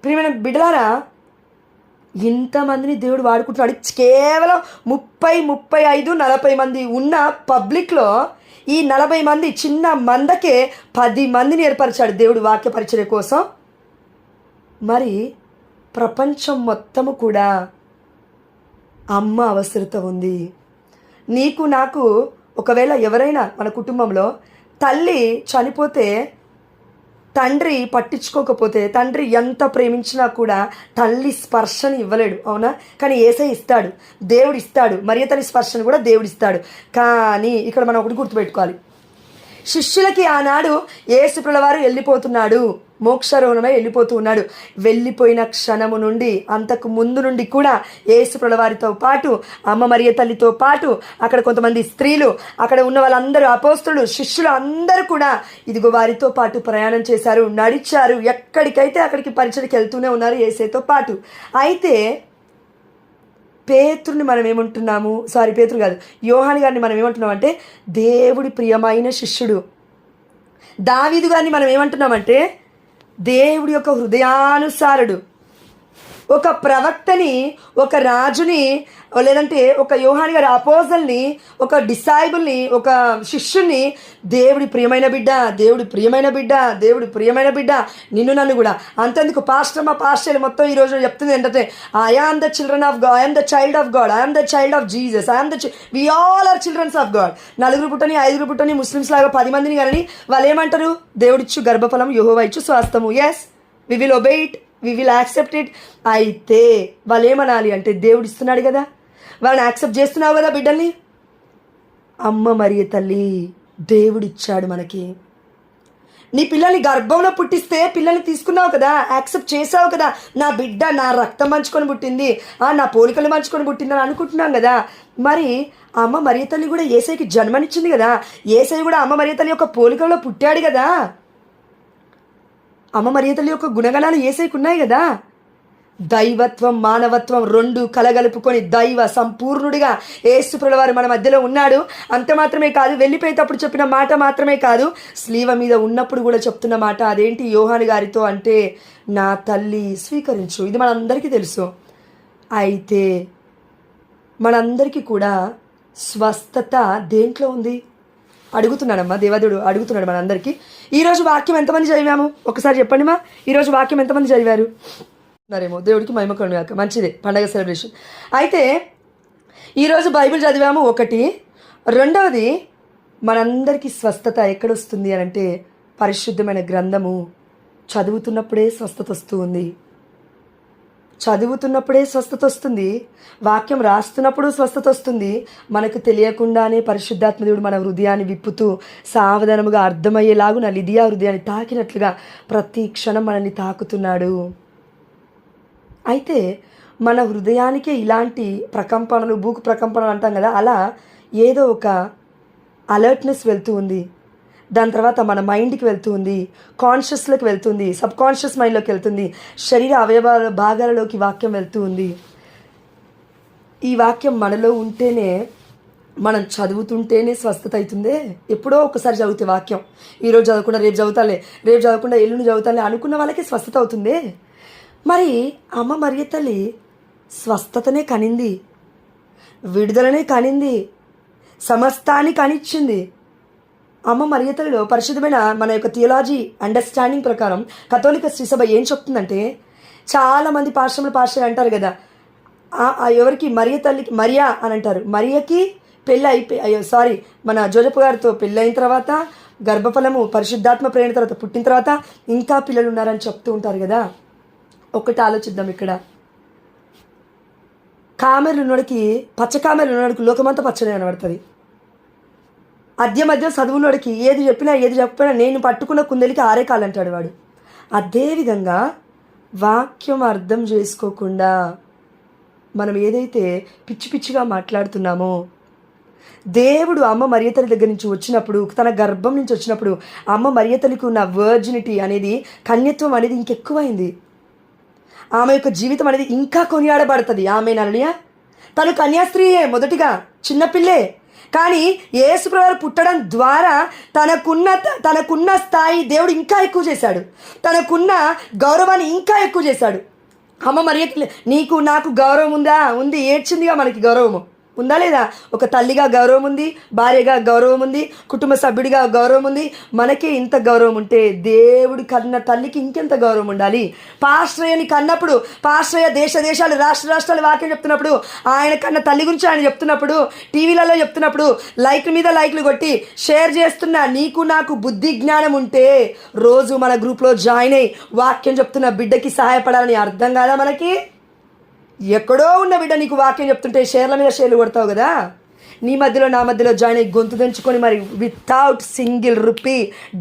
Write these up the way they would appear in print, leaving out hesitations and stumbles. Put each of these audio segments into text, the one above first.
ప్రియమైన బిడ్డలారా, ఇంతమందిని దేవుడు వాడుకుంటున్నాడు. కేవలం 30, 35, 40 మంది ఉన్న పబ్లిక్లో ఈ 40 మంది చిన్న మందకే 10 మందిని ఏర్పరిచాడు దేవుడు వాక్య పరిచర్య కోసం. మరి ప్రపంచం మొత్తము కూడా అమ్మ అవసరత ఉంది. నీకు నాకు ఒకవేళ ఎవరైనా మన కుటుంబంలో తల్లి చనిపోతే తండ్రి పట్టించుకోకపోతే, తండ్రి ఎంత ప్రేమించినా కూడా తల్లి స్పర్శని ఇవ్వలేడు, అవునా? కానీ యేసయ్య ఇస్తాడు, దేవుడు ఇస్తాడు. మరియ తల్లి స్పర్శను కూడా దేవుడు ఇస్తాడు. కానీ ఇక్కడ మనం ఒకటి గుర్తుపెట్టుకోవాలి, శిష్యులకి ఆనాడు యేసుప్రభుల వారు వెళ్ళిపోతున్నాడు, మోక్షారోహణమై వెళ్ళిపోతూ ఉన్నాడు. వెళ్ళిపోయిన క్షణము నుండి అంతకు ముందు నుండి కూడా యేసుప్రభుల వారితో పాటు అమ్మ మరియ తల్లితో పాటు అక్కడ కొంతమంది స్త్రీలు, అక్కడ ఉన్న వాళ్ళందరూ అపోస్తలులు, శిష్యులు అందరూ కూడా ఇదిగో వారితో పాటు ప్రయాణం చేశారు, నడిచారు. ఎక్కడికైతే అక్కడికి పరిచయకి వెళ్తూనే ఉన్నారు యేసయ్యతో పాటు. అయితే పేతురుని మనం ఏమంటున్నాము, పేతురు కాదు, యోహాను గారిని మనం ఏమంటున్నాం అంటే దేవుడి ప్రియమైన శిష్యుడు. దావీదు గారిని మనం ఏమంటున్నామంటే దేవుడి యొక్క హృదయానుసారుడు. ఒక ప్రవక్తని, ఒక రాజుని, లేదంటే ఒక యోహాను గారి అపోజల్ని, ఒక డిసైబుల్ని, ఒక శిష్యుని దేవుడి ప్రియమైన బిడ్డ, దేవుడి ప్రియమైన బిడ్డ, దేవుడి ప్రియమైన బిడ్డ, నిన్ను నన్ను కూడా. అంతెందుకు మా పాస్టర్ మొత్తం ఈరోజు చెప్తుంది ఏంటంటే I am the children of God, I'm the child of God, I'm the child of Jesus, I'm we all are childrens of God. 4 పుట్టని 5 పుట్టని ముస్లిమ్స్ లాగా 10 మందిని కానీ వాళ్ళు ఏమంటారు, దేవుడిచ్చు గర్భఫలం, యెహోవా ఇచ్చు స్వాస్థము. Yes, we will obey it, we will accept it. అయితే వాళ్ళు ఏమనాలి అంటే దేవుడు ఇస్తున్నాడు కదా, వాళ్ళని యాక్సెప్ట్ చేస్తున్నావు కదా బిడ్డల్ని. అమ్మ మరియ తల్లి దేవుడిచ్చాడు మనకి. నీ పిల్లల్ని గర్భంలో పుట్టిస్తే పిల్లల్ని తీసుకున్నావు కదా, యాక్సెప్ట్ చేసావు కదా, నా బిడ్డ నా రక్తం పంచుకొని పుట్టింది, నా పోలికలు పంచుకొని పుట్టిందని అనుకుంటున్నాం కదా. మరి అమ్మ మరియ తల్లి కూడా యేసయ్యకి జన్మనిచ్చింది కదా, యేసయ్య కూడా అమ్మ మరియ తల్లి యొక్క పోలికలో పుట్టాడు కదా. అమ్మ మరియ తల్లి యొక్క గుణగణాలు యేసయ్యకు ఉన్నాయి కదా. దైవత్వం మానవత్వం 2 కలగలుపుకొని దైవ సంపూర్ణుడిగా యేసుప్రభుల వారు మన మధ్యలో ఉన్నాడు. అంత మాత్రమే కాదు, వెళ్ళిపోయేటప్పుడు చెప్పిన మాట మాత్రమే కాదు, స్లీవ మీద ఉన్నప్పుడు కూడా చెప్తున్న మాట. అదేంటి యోహాను గారితో అంటే నా తల్లి స్వీకరించు. ఇది మనందరికీ తెలుసు. అయితే మనందరికీ కూడా స్వస్థత దేంట్లో ఉంది అడుగుతున్నాడమ్మా, దేవదేవుడు అడుగుతున్నాడు మనందరికీ. ఈరోజు వాక్యం ఎంతమంది చదివాము ఒకసారి చెప్పండి మా. ఈరోజు వాక్యం ఎంతమంది చదివారు? ఉన్నారేమో, దేవుడికి మహిమ కలుగుగాక. మంచిదే, పండగ సెలబ్రేషన్. అయితే ఈరోజు బైబిల్ చదివాము ఒకటి. రెండవది, మనందరికీ స్వస్థత ఎక్కడొస్తుంది అని అంటే పరిశుద్ధమైన గ్రంథము చదువుతున్నప్పుడే స్వస్థత వస్తూ ఉంది. చదువుతున్నప్పుడే స్వస్థత వస్తుంది, వాక్యం రాస్తున్నప్పుడు స్వస్థత వస్తుంది. మనకు తెలియకుండానే పరిశుద్ధాత్మ దేవుడు మన హృదయాన్ని విప్పుతూ సావధానముగా అర్థమయ్యేలాగు నా లిదియా హృదయాన్ని తాకినట్లుగా ప్రతి క్షణం మనల్ని తాకుతున్నాడు. అయితే మన హృదయానికే ఇలాంటి ప్రకంపనలు, భూకు ప్రకంపనలు అంటాం కదా, అలా ఏదో ఒక అలర్ట్నెస్ వెళ్తూ ఉంది. దాని తర్వాత మన మైండ్కి వెళ్తూ ఉంది, కాన్షియస్లోకి వెళ్తుంది, సబ్ కాన్షియస్ మైండ్లోకి వెళ్తుంది, శరీర అవయవాల భాగాలలోకి వాక్యం వెళ్తూ ఉంది. ఈ వాక్యం మనలో ఉంటేనే, మనం చదువుతుంటేనే స్వస్థత అవుతుందే. ఎప్పుడో ఒకసారి చదివితే వాక్యం, ఈరోజు చదవకుండా రేపు చదువుతాలే, రేపు చదవకుండా ఎల్లుండి చదువుతాలే అనుకున్న వాళ్ళకి స్వస్థత అవుతుందే. మరి అమ్మ మరియ తల్లి స్వస్థతనే కనింది, విడుదలనే కనింది, సమస్తాన్ని కనిచ్చింది. అమ్మ మరియ తల్లిలో పరిశుద్ధమైన మన యొక్క థియాలజీ అండర్స్టాండింగ్ ప్రకారం కథోలిక శ్రీసభ ఏం చెప్తుందంటే, చాలామంది పాస్టర్లు అంటారు కదా, ఎవరికి మరియ తల్లికి మరియా అని అంటారు. మరియకి మన జోజప్ప గారితో పెళ్ళైన తర్వాత గర్భఫలము పరిశుద్ధాత్మ ప్రేరణ తర్వాత పుట్టిన తర్వాత ఇంకా పిల్లలు ఉన్నారని చెప్తూ ఉంటారు కదా. ఒకటి ఆలోచిద్దాం. ఇక్కడ కామెర్లు ఉన్నోడికి, పచ్చ కామెర్లు ఉన్నోడికి లోకమంతా పచ్చనే కనబడుతుంది. మధ్య చదువునోడికి ఏది చెప్పినా నేను పట్టుకున్న కుందలికి 6 కాలు అంటాడు వాడు. అదేవిధంగా వాక్యం అర్థం చేసుకోకుండా మనం ఏదైతే పిచ్చి పిచ్చిగా మాట్లాడుతున్నామో, దేవుడు అమ్మ మరియ తల్లి దగ్గర నుంచి వచ్చినప్పుడు, తన గర్భం నుంచి వచ్చినప్పుడు అమ్మ మరియ తల్లికి ఉన్న వర్జినిటీ అనేది, కన్యత్వం అనేది ఇంకెక్కువైంది. ఆమె యొక్క జీవితం అనేది ఇంకా కొనియాడబడుతుంది. ఆమె నల్లియా తను కన్యాస్త్రీయే, మొదటిగా చిన్నపిల్లే, కానీ యేసుప్రభు పుట్టడం ద్వారా తనకున్న స్థాయి దేవుడు ఇంకా ఎక్కువ చేశాడు, తనకున్న గౌరవాన్ని ఇంకా ఎక్కువ చేశాడు. అమ్మ మరి నీకు నాకు గౌరవం ఉందా? ఉంది. ఏడ్చిందిగా మనకి గౌరవము ఉందా లేదా? ఒక తల్లిగా గౌరవం ఉంది, భార్యగా గౌరవం ఉంది, కుటుంబ సభ్యుడిగా గౌరవం ఉంది. మనకే ఇంత గౌరవం ఉంటే దేవుడి కన్న తల్లికి ఇంకెంత గౌరవం ఉండాలి? పాస్టర్ని కన్నప్పుడు, పాస్టర్ దేశాలు రాష్ట్రాలు వాక్యం చెప్తున్నప్పుడు, ఆయన కన్న తల్లి గురించి ఆయన చెప్తున్నప్పుడు, టీవీలలో చెప్తున్నప్పుడు లైక్ల మీద లైక్లు కొట్టి షేర్ చేస్తున్నా నీకు నాకు బుద్ధి జ్ఞానం ఉంటే రోజు మన గ్రూప్లో జాయిన్ అయ్యి వాక్యం చెప్తున్న బిడ్డకి సహాయపడాలని అర్థం కాదా మనకి? ఎక్కడో ఉన్న బిడ్డ నీకు వాక్యం చెప్తుంటే షేర్ల మీద షేర్లు కొడతావు కదా. నీ మధ్యలో నా మధ్యలో జాయిన్ అయ్యి గొంతు తెంచుకొని మరి వితౌట్ సింగిల్ రూపీ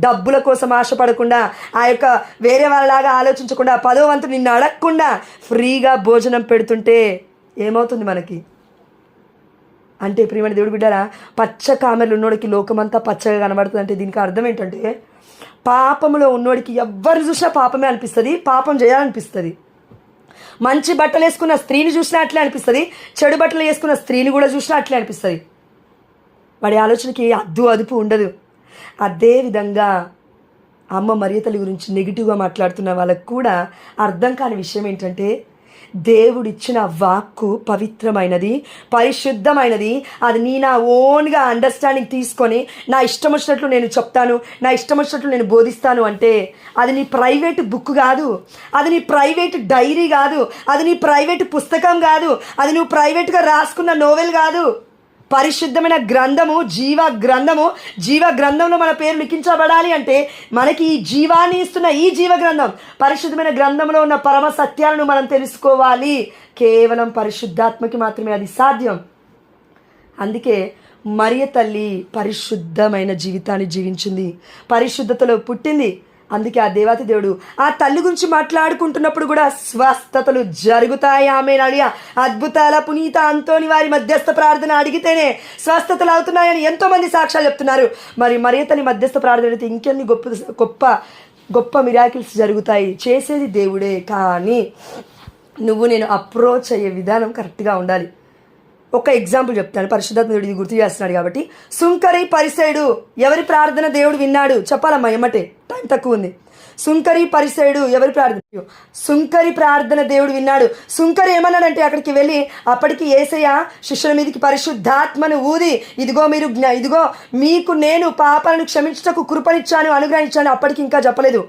డబ్బుల కోసం ఆశపడకుండా, ఆ యొక్క వేరే వాళ్ళలాగా ఆలోచించకుండా, 10వ వంతు నిన్ను అడగకుండా ఫ్రీగా భోజనం పెడుతుంటే ఏమవుతుంది మనకి? అంటే ప్రియమైన దేవుడు బిడ్డారా, పచ్చ కామెర్లు ఉన్నోడికి లోకమంతా పచ్చగా కనబడుతుంది. అంటే దీనికి అర్థం ఏంటంటే పాపంలో ఉన్నోడికి ఎవ్వరు చూసినా పాపమే అనిపిస్తుంది, పాపం చేయాలనిపిస్తుంది. మంచి బట్టలు వేసుకున్న స్త్రీని చూసినా అట్లే అనిపిస్తుంది, చెడు బట్టలు వేసుకున్న స్త్రీని కూడా చూసినా అట్లే అనిపిస్తుంది. వాడి ఆలోచనకి అదుపు ఉండదు. అదేవిధంగా అమ్మ మరియ తల్లి గురించి నెగిటివ్గా మాట్లాడుతున్న వాళ్ళకు కూడా అర్థం కాని విషయం ఏంటంటే దేవుడిచ్చిన వాక్కు పవిత్రమైనది, పరిశుద్ధమైనది. అది నా ఓన్గా అండర్స్టాండింగ్ తీసుకొని నా ఇష్టం వచ్చినట్లు నేను చెప్తాను, నా ఇష్టం వచ్చినట్లు నేను బోధిస్తాను అంటే అది నీ ప్రైవేట్ బుక్ కాదు, అది నీ ప్రైవేట్ డైరీ కాదు, అది నీ ప్రైవేట్ పుస్తకం కాదు, అది నువ్వు ప్రైవేట్గా రాసుకున్న నోవెల్ కాదు. పరిశుద్ధమైన గ్రంథము, జీవ గ్రంథంలో మన పేరు లిఖించబడాలి అంటే మనకి ఈ జీవాన్ని ఇస్తున్న ఈ జీవ గ్రంథం, పరిశుద్ధమైన గ్రంథంలో ఉన్న పరమ సత్యాలను మనం తెలుసుకోవాలి. కేవలం పరిశుద్ధాత్మకి మాత్రమే అది సాధ్యం. అందుకే మరియ తల్లి పరిశుద్ధమైన జీవితాన్ని జీవించింది, పరిశుద్ధతలో పుట్టింది. అందుకే ఆ దేవాతి దేవుడు ఆ తల్లి గురించి మాట్లాడుకుంటున్నప్పుడు కూడా స్వస్థతలు జరుగుతాయి ఆమె అడిగా, అద్భుతాల పునీత అంతోని వారి మధ్యస్థ ప్రార్థన అడిగితేనే స్వస్థతలు అవుతున్నాయని ఎంతోమంది సాక్ష్యాలు చెప్తున్నారు. మరి మరియ తల్లి మధ్యస్థ ప్రార్థన అడిగితే ఇంకెన్ని గొప్ప మిరాకిల్స్ జరుగుతాయి. చేసేది దేవుడే, కానీ నువ్వు నేను అప్రోచ్ అయ్యే విధానం కరెక్ట్గా ఉండాలి. ఒక ఎగ్జాంపుల్ చెప్తాను, పరిశుద్ధాత్మ దేవుడు ఇది గుర్తు చేస్తున్నాడు కాబట్టి. సుంకరి పరిసయుడు ఎవరి ప్రార్థన దేవుడు విన్నాడు? చెప్పాలమ్మా, ఎమ్మటే, టైం తక్కువ ఉంది. సుంకరి పరిసయుడు ఎవరి ప్రార్థన? సుంకరి ప్రార్థన దేవుడు విన్నాడు. సుంకరి ఏమన్నాడంటే అక్కడికి వెళ్ళి, అప్పటికి యేసయ్య శిష్యుల మీదకి పరిశుద్ధాత్మను ఊది, ఇదిగో మీకు నేను పాపాలను క్షమించుటకు కృపనిచ్చాను, అనుగ్రహించాను. అప్పటికి ఇంకా చెప్పలేదు.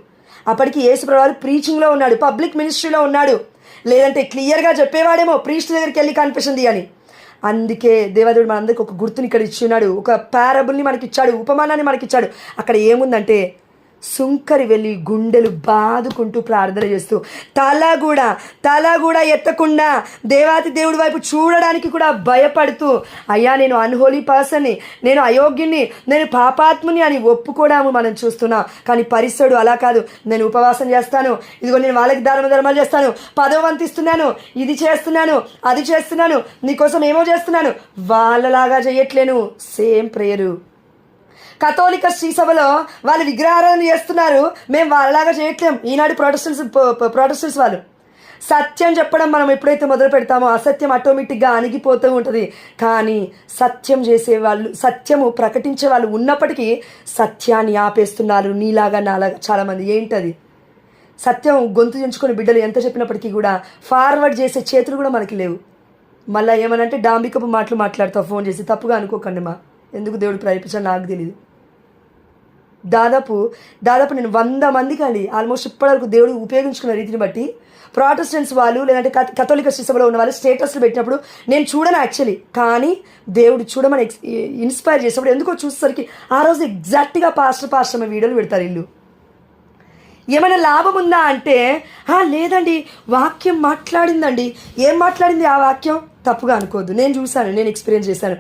అప్పటికి యేసు ప్రభువు ప్రీచింగ్లో ఉన్నాడు, పబ్లిక్ మినిస్ట్రీలో ఉన్నాడు. లేదంటే క్లియర్గా చెప్పేవాడేమో ప్రీస్ట్ దగ్గరికి వెళ్ళి కన్ఫెషన్ అని. అందుకే దేవదేవుడు మనందరికి ఒక గుర్తుని ఇక్కడ ఇచ్చున్నాడు, ఒక పారబుల్ని మనకిచ్చాడు, ఉపమానాన్ని మనకిచ్చాడు. అక్కడ ఏముందంటే సుంకరి వెళ్ళి గుండెలు బాదుకుంటూ ప్రార్థన చేస్తూ తల కూడా ఎత్తకుండా దేవాతి దేవుడి వైపు చూడడానికి కూడా భయపడుతూ, అయ్యా నేను అన్హోలీ పర్సన్ని, నేను అయోగ్యుని, నేను పాపాత్ముని అని ఒప్పుకోవడాము మనం చూస్తున్నాం. కానీ పరిసయుడు అలా కాదు. నేను ఉపవాసం చేస్తాను, ఇదిగో నేను వాళ్ళకి ధర్మాలు చేస్తాను, 10వ వంతు ఇస్తున్నాను, ఇది చేస్తున్నాను, అది చేస్తున్నాను, నీకోసం ఏమో చేస్తున్నాను. వాళ్ళలాగా చేయట్లేను. Same prayer. కథోలిక శ్రీసభలో వాళ్ళు విగ్రహారాధన చేస్తున్నారు, మేము వాళ్ళలాగా చేయట్లేం. ఈనాడు ప్రొటెస్టెంట్స్ వాళ్ళు సత్యం చెప్పడం మనం ఎప్పుడైతే మొదలు పెడతామో అసత్యం ఆటోమేటిక్గా అణిగిపోతూ ఉంటుంది. కానీ సత్యము ప్రకటించే వాళ్ళు ఉన్నప్పటికీ సత్యాన్ని ఆపేస్తున్నారు, నీలాగా నాలాగా చాలామంది. ఏంటది? సత్యం గొంతు చెంచుకొని బిడ్డలు ఎంత చెప్పినప్పటికీ కూడా ఫార్వర్డ్ చేసే చేతులు కూడా మనకి లేవు. మళ్ళీ ఏమనంటే డాంబికపు మాటలు మాట్లాడతావు ఫోన్ చేసి. తప్పుగా అనుకోకండి మా, ఎందుకు దేవుడు ప్రయత్నించాడు నాకు తెలియదు. దాదాపు నేను 100 మందికి అండి ఆల్మోస్ట్ ఇప్పటివరకు దేవుడు ఉపయోగించుకున్న రీతిని బట్టి ప్రొటెస్టెంట్స్ వాళ్ళు లేదంటే కథోలిక శ్రీసభలో ఉన్న వాళ్ళు స్టేటస్లు పెట్టినప్పుడు నేను చూడను యాక్చువల్లీ, కానీ దేవుడు చూడమని ఇన్స్పైర్ చేసినప్పుడు ఎందుకో చూసేసరికి ఆ రోజు ఎగ్జాక్ట్గా పాస్టర్ వీడియోలు పెడతారు. ఇల్లు ఏమైనా లాభం ఉందా అంటే లేదండి, వాక్యం మాట్లాడిందండి. ఏం మాట్లాడింది ఆ వాక్యం? తప్పుగా అనుకోవద్దు, నేను చూశాను, నేను ఎక్స్పీరియన్స్ చేశాను.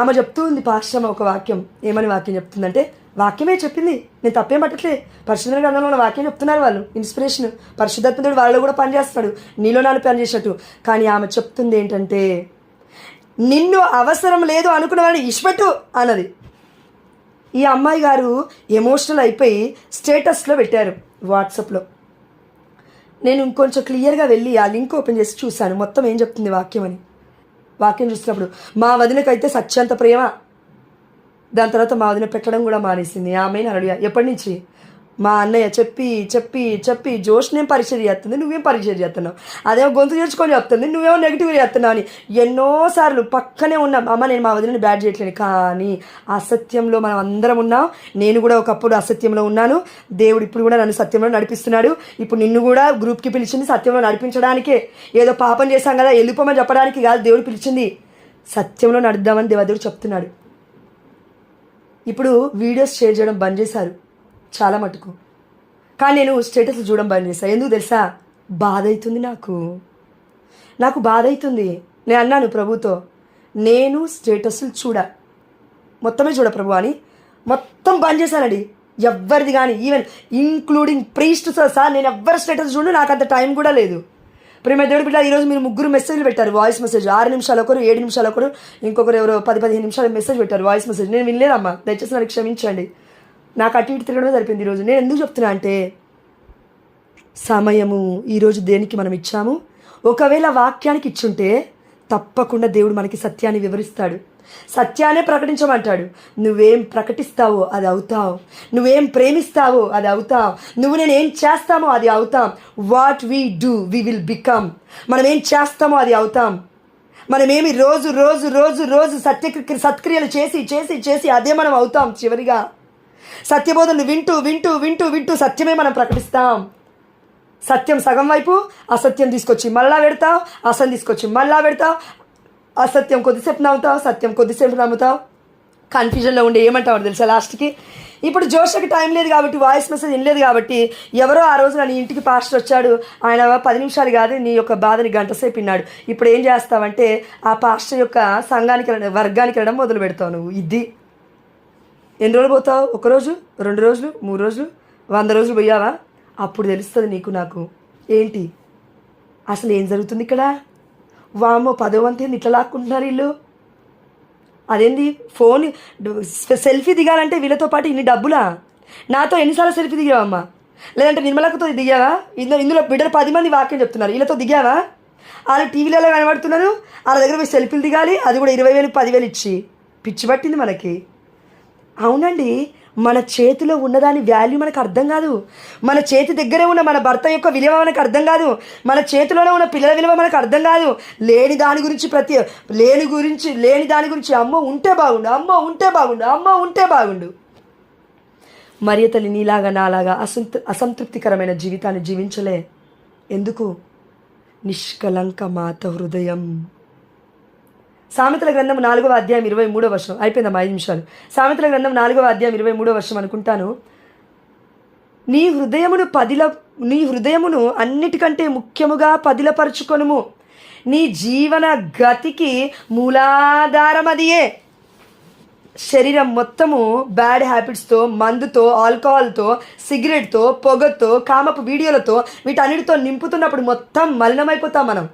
ఆమె చెప్తూ ఉంది పాస్టర్ ఒక వాక్యం. ఏమని వాక్యం చెప్తుందంటే, వాక్యమే చెప్పింది, నేను తప్పేం పట్టట్లే, పరిశుద్ధ గ్రంథంలో ఉన్న వాక్యం చెప్తున్నారు వాళ్ళు. ఇన్స్పిరేషన్, పరిశుద్ధాత్ముడు వాళ్ళు కూడా పనిచేస్తాడు, నీలో నాలు పని చేసినట్టు. కానీ ఆమె చెప్తుంది ఏంటంటే, నిన్ను అవసరం లేదు అనుకున్న వాళ్ళని ఇష్టపెట్టు అన్నది. ఈ అమ్మాయి గారు ఎమోషనల్ అయిపోయి స్టేటస్లో పెట్టారు వాట్సాప్లో. నేను ఇంకొంచెం క్లియర్గా వెళ్ళి ఆ లింక్ ఓపెన్ చేసి చూశాను మొత్తం ఏం చెప్తుంది వాక్యం అని. వాక్యం చూసినప్పుడు, మా వదినకైతే సత్యంత ప్రేమ, దాని తర్వాత మా వదిన పెట్టడం కూడా మానేసింది. ఆమె హల్లెలూయా. ఎప్పటి నుంచి? మా అన్నయ్య చెప్పి చెప్పి చెప్పి జోష్నేం పరిచయం చేస్తుంది, నువ్వేం పరిచయం చేస్తున్నావు, అదేమో గొంతు చేర్చుకొని చెప్తుంది, నువ్వేమో నెగిటివ్గా చేస్తున్నావు అని ఎన్నోసార్లు పక్కనే ఉన్నాం. అమ్మ నేను మా వదిలిని బ్యాడ్ చేయట్లేను, కానీ అసత్యంలో మనం అందరం ఉన్నాం. నేను కూడా ఒకప్పుడు అసత్యంలో ఉన్నాను. దేవుడు ఇప్పుడు కూడా నన్ను సత్యంలో నడిపిస్తున్నాడు. ఇప్పుడు నిన్ను కూడా గ్రూప్కి పిలిచింది సత్యంలో నడిపించడానికే. ఏదో పాపం చేశాం కదా వెళ్ళిపోమని చెప్పడానికి కాదు దేవుడు పిలిచింది, సత్యంలో నడుద్దామని దేవదేవుడు చెప్తున్నాడు. ఇప్పుడు వీడియోస్ షేర్ చేయడం బంద్ చేశారు చాలా మటుకు, కానీ నేను స్టేటస్లు చూడడం బంద్ చేశాను. ఎందుకు తెలుసా? బాధ అవుతుంది, నాకు బాధ అవుతుంది. నేను అన్నాను ప్రభుతో, నేను స్టేటస్లు మొత్తమే చూడ ప్రభు అని మొత్తం బంద్ చేశానండి. ఎవ్వరిది కానీ ఈవెన్ ఇంక్లూడింగ్ ప్రీస్ట్ సార్ నేను ఎవ్వరి స్టేటస్ చూడు, నాకు అంత టైం కూడా లేదు. ప్రేమ దేవుడి బిడ్డ, ఈరోజు మీరు 3 మెసేజ్లు పెట్టారు, వాయిస్ మెసేజ్ 6 నిమిషాలు ఒకరు, 7 నిమిషాలు ఒకరు, ఇంకొకరు ఎవరో 10-15 నిమిషాలు మెసేజ్ పెట్టారు వాయిస్ మెసేజ్. నేను వినలేదమ్మా, దయచేసి నాకు క్షమించండి. నాకు అటు ఇటు తిరగడమే సరిపోయింది ఈరోజు. నేను ఎందుకు చెప్తున్నా అంటే సమయము ఈరోజు దేనికి మనం ఇచ్చాము. ఒకవేళ వాక్యానికి ఇచ్చుంటే తప్పకుండా దేవుడు మనకి సత్యాన్ని వివరిస్తాడు, సత్యాన్ని ప్రకటించమంటాడు. నువ్వేం ప్రకటిస్తావో అది అవుతావు, నువ్వేం ప్రేమిస్తావో అది అవుతావు, నేను ఏం చేస్తామో అది అవుతాం. What we do we will become. మనం ఏం చేస్తామో అది అవుతాం. మనమేమి రోజు రోజు రోజు రోజు సత్క్రియలు చేసి చేసి చేసి అదే మనం అవుతాం. చివరిగా సత్యబోధనలు వింటూ వింటూ వింటూ వింటూ సత్యమే మనం ప్రకటిస్తాం. సత్యం సగం వైపు అసత్యం తీసుకొచ్చి మళ్ళా పెడతావు, అసలు తీసుకొచ్చి మళ్ళా పెడతావు. అసత్యం కొద్దిసేపు నమ్ముతావు, సత్యం కొద్దిసేపు నమ్ముతావు. కన్ఫ్యూజన్లో ఉండే ఏమంటావు తెలుసా లాస్ట్కి. ఇప్పుడు జోషకి టైం లేదు కాబట్టి, వాయిస్ మెసేజ్ వినలేదు కాబట్టి, ఎవరో ఆ రోజు నా ఇంటికి పాస్టర్ వచ్చాడు, ఆయన 10 నిమిషాలు కాదు నీ యొక్క బాధని గంట సేపు విన్నాడు. ఇప్పుడు ఏం చేస్తావంటే ఆ పాస్టర్ యొక్క సంఘానికి వర్గానికి వెళ్ళడం మొదలు పెడతావు. నువ్వు ఇది ఎన్ని రోజులు పోతావు? 1 రోజు, 2 రోజులు, 3 రోజులు, 100 రోజులు పోయావా? అప్పుడు తెలుస్తుంది నీకు నాకు ఏంటి అసలు ఏం జరుగుతుంది ఇక్కడ. వామో 10వ వంతు ఇట్లా లాక్కుంటున్నారు వీళ్ళు. అదేంది ఫోన్ సెల్ఫీ దిగాలంటే వీళ్ళతో పాటు ఇన్ని డబ్బులా? నాతో ఎన్నిసార్లు సెల్ఫీ దిగావమ్మా? లేదంటే నిర్మలకతో దిగావా? ఇందులో బిడ్డలు 10 మంది వాక్యం చెప్తున్నారు, వీళ్ళతో దిగావా? వాళ్ళు టీవీలలో కనబడుతున్నారు, వాళ్ళ దగ్గర పోయి సెల్ఫీలు దిగాలి, అది కూడా 20,000 10,000 ఇచ్చి. పిచ్చి పట్టింది మనకి. అవునండి, మన చేతిలో ఉన్నదాని వాల్యూ మనకు అర్థం కాదు. మన చేతి దగ్గరే ఉన్న మన భర్త యొక్క విలువ మనకు అర్థం కాదు. మన చేతిలోనే ఉన్న పిల్లల విలువ మనకు అర్థం కాదు. లేని దాని గురించి అమ్మో ఉంటే బాగుండు, అమ్మో ఉంటే బాగుండు, అమ్మో ఉంటే బాగుండు. మరియ తల్లి నీలాగా నాలాగా అసంతృప్తికరమైన జీవితాన్ని జీవించలే. ఎందుకు? నిష్కలంక మాత హృదయం. సామెతల గ్రంథం 4వ అధ్యాయం 23వ వచనం. అయిపోయిందమ్మా 5 నిమిషాలు. సామెతల గ్రంథం 4వ అధ్యాయం 23వ వచనం అనుకుంటాను. నీ హృదయమును అన్నిటికంటే ముఖ్యముగా పదిలపరుచుకొనుము, నీ జీవన గతికి మూలాధారం అదియే. శరీరం మొత్తము బ్యాడ్ హ్యాబిట్స్తో, మందుతో, ఆల్కహాల్తో, సిగరెట్తో, పొగతో, కామపు వీడియోలతో వీటన్నిటితో నింపుతున్నప్పుడు మొత్తం మలినమైపోతాం మనం.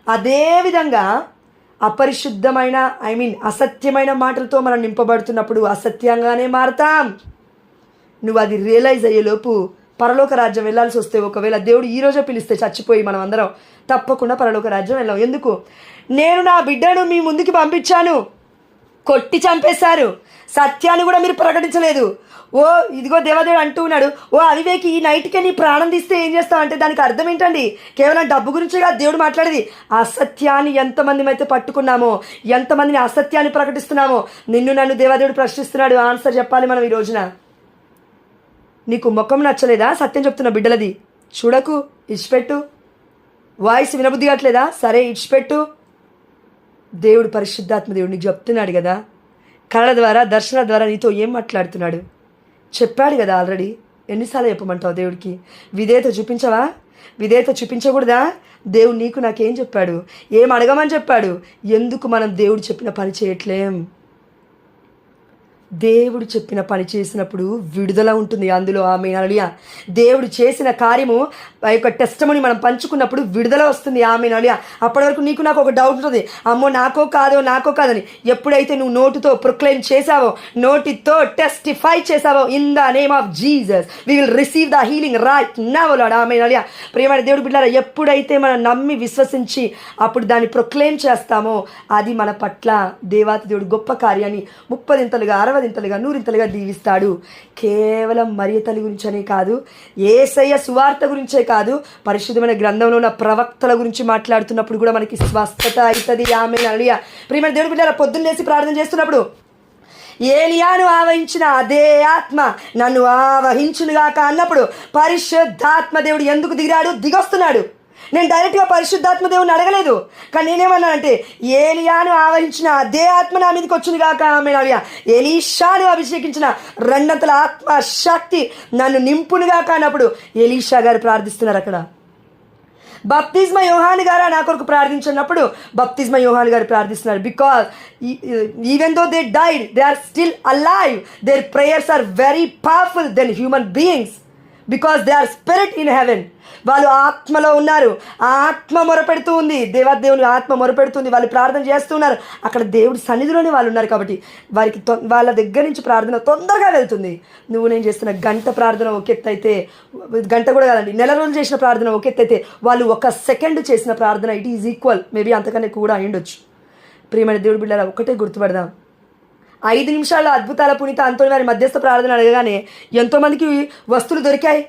అదేవిధంగా అపరిశుద్ధమైన అసత్యమైన మాటలతో మనం నింపబడుతున్నప్పుడు అసత్యంగానే మారతాం. నువ్వు అది రియలైజ్ అయ్యేలోపు పరలోక రాజ్యం వెళ్ళాల్సి వస్తే, ఒకవేళ దేవుడు ఈరోజే పిలిస్తే చచ్చిపోయి మనం అందరం తప్పకుండా పరలోక రాజ్యం వెళ్ళాం. ఎందుకు? నేను నా బిడ్డను మీ ముందుకి పంపించాను, కొట్టి చంపేశారు, సత్యాన్ని కూడా మీరు ప్రకటించలేదు. ఓ ఇదిగో దేవదేవుడు అంటూ ఉన్నాడు, ఓ అవివేకి ఈ నైట్కే నీ ప్రాణం తీస్తే ఏం చేస్తావు అంటే దానికి అర్థం ఏంటండి? కేవలం డబ్బు గురించేగా దేవుడు మాట్లాడేది. అసత్యాన్ని ఎంతమంది అయితే పట్టుకున్నామో, ఎంతమందిని అసత్యాన్ని ప్రకటిస్తున్నామో, నన్ను దేవదేవుడు ప్రశ్నిస్తున్నాడు. ఆన్సర్ చెప్పాలి మనం ఈ రోజున. నీకు ముఖం నచ్చలేదా? సత్యం చెప్తున్న బిడ్డలది చూడకు, ఇచ్చిపెట్టు. వాయిస్ వినబుద్ధి కావట్లేదా? సరే ఇచ్చిపెట్టు. దేవుడు పరిశుద్ధాత్మ దేవుడు నీకు చెప్తున్నాడు కదా, కళల ద్వారా దర్శనాల ద్వారా నీతో ఏం మాట్లాడుతున్నాడు చెప్పాడు కదా ఆల్రెడీ. ఎన్నిసార్లు చెప్పమంటావు దేవుడికి? విధేయత చూపించవా? విధేయత చూపించకూడదా? దేవుడు నీకు నాకేం చెప్పాడు? ఏం అడగమని చెప్పాడు? ఎందుకు మనం దేవుడు చెప్పిన పని చేయట్లేం? దేవుడు చెప్పిన పని చేసినప్పుడు విడుదల ఉంటుంది అందులో. ఆమేన్ హల్లెలూయా. దేవుడు చేసిన కార్యము ఆ యొక్క టెస్టిమనీ మనం పంచుకున్నప్పుడు విడుదల వస్తుంది. ఆమేన్ హల్లెలూయా. అప్పటి వరకు నీకు నాకు ఒక డౌట్ ఉంటుంది, అమ్మో నాకో కాదని. ఎప్పుడైతే నువ్వు నోటితో ప్రొక్లెయిమ్ చేసావో, నోటితో టెస్టిఫై చేసావో, in the name of Jesus we will receive the healing right now Lord. Amen hallelujah. ప్రియమైన దేవుడు బిడ్డలారా, ఎప్పుడైతే మనం నమ్మి విశ్వసించి అప్పుడు దాన్ని ప్రొక్లెయిమ్ చేస్తామో, అది మన పట్ల దేవాతి దేవుడు గొప్ప కార్యాన్ని 30 దింతలుగా 60 100 100 దీవిస్తాడు. కేవలం మరియ తల్లి గురించనే కాదు, యేసయ్య సువార్త గురించే కాదు, పరిశుద్ధమైన గ్రంథంలో ఉన్న ప్రవక్తల గురించి మాట్లాడుతున్నప్పుడు కూడా మనకి స్వస్థత అవుతుంది. ఆమేన్ హల్లెలూయా. ప్రియమైన దేవుడి బిడ్డలారా, పొద్దున్న లేచి ప్రార్థన చేస్తున్నప్పుడు ఏలియాను ఆవహించిన అదే ఆత్మ నన్ను ఆవహించునుగాక అన్నప్పుడు పరిశుద్ధాత్మ దేవుడు ఎందుకు దిగొస్తున్నాడు? నేను డైరెక్ట్గా పరిశుద్ధాత్మ దేవుడిని అడగలేదు, కానీ నేనేమన్నానంటే ఏలియాను ఆవహించిన అదే ఆత్మ నా మీదకి వచ్చింది కాక ఆమె ఎలీషాను అభిషేకించిన 2 ఆత్మ శక్తి నన్ను నింపునుగాక అన్నప్పుడు ఎలీషా గారు ప్రార్థిస్తున్నారు. అక్కడ బప్తిస్మ యోహాను గారు నా కొరకు ప్రార్థించినప్పుడు బప్తిస్మ యోహాను గారు ప్రార్థిస్తున్నారు. Because even though they died, they are still alive. Their prayers are very powerful then human beings because they are spirit in heaven. వాళ్ళు ఆత్మలో ఉన్నారు. ఆ ఆత్మ మొరపెడుతూ ఉంది, దేవాదేవుని ఆత్మ మొరపెడుతుంది. వాళ్ళు ప్రార్థన చేస్తున్నారు. అక్కడ దేవుడి సన్నిధిలోనే వాళ్ళు ఉన్నారు కాబట్టి వారికి వాళ్ళ దగ్గర నుంచి ప్రార్థన తొందరగా వెళ్తుంది. నువ్వు నేను చేస్తున్న గంట ప్రార్థన ఒక ఎత్తు అయితే, గంట కూడా కాదండి, నెల రోజులు చేసిన ప్రార్థన ఒక ఎత్తు అయితే, వాళ్ళు 1 సెకండ్ చేసిన ప్రార్థన ఇట్ ఈజ్ ఈక్వల్, మేబీ అంతకన్నా ఎక్కువ కూడా అయ్యుండొచ్చు. ప్రియమైన దేవుడి బిడ్డలారా, ఒకటే గుర్తుపడదాం. 5 నిమిషాల్లో అద్భుతాల పునీత అంతోని వారి మధ్యస్థ ప్రార్థన అడగగానే ఎంతోమందికి వస్తువులు దొరికాయి.